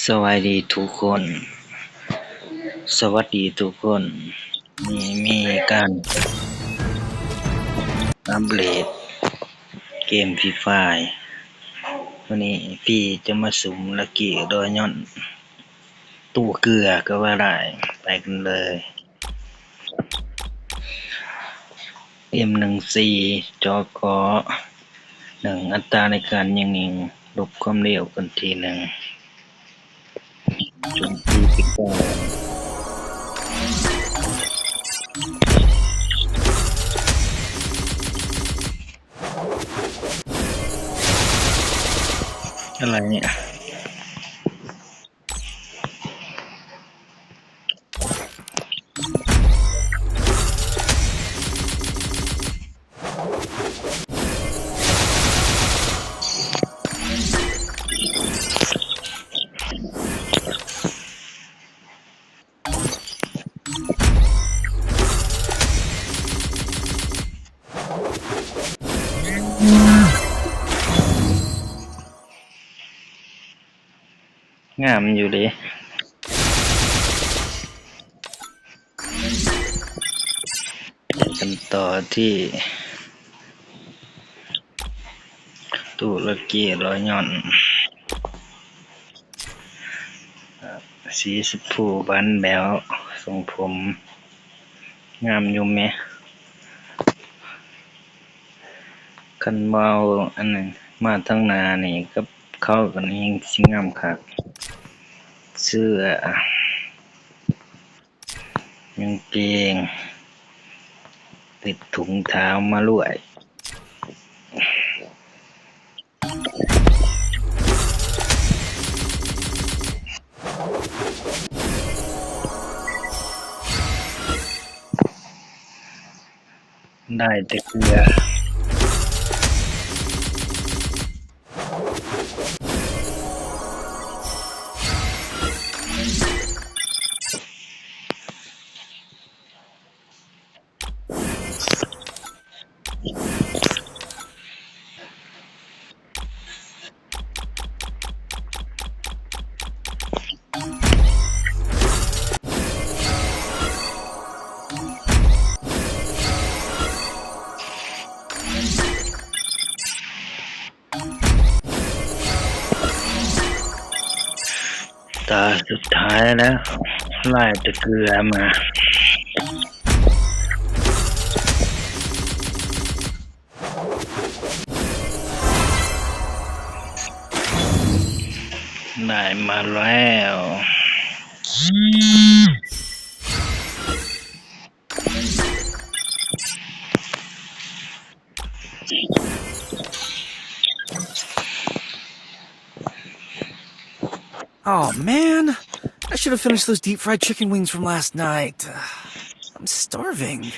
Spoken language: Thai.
สวัสดีทุกคน สวัสดีทุกคน นี่มีการอัปเดตเกมฟรีไฟร์วันนี้พี่จะมาสุ่มลักกี้โดยย่อนตู้เกลือก็ว่าได้ไปกันเลย M14 จอกอ1อัตราในการยิงหนึ่งลบความเร็วกันทีหนึ่งโจมตีไปก่อนอะไรเนี่ยงามอยู่ดิกันต่อที่ตู้ลักกี้ร้อยย่อนสีชมพูบานแบวทรงผมงามอยู่ไหมคันเมาอันนั้นมาทั้งหน้านี่กับเข้ากันยิ่งสิงามคักเสื้อกางเกงติดถุงเท้ามาลวยได้แต่เกลือตาสุดท้ายแล้วไล่แต่เกลือมาได้มาแล้ว Oh man, I should have finished those deep fried chicken wings from last night. I'm starving.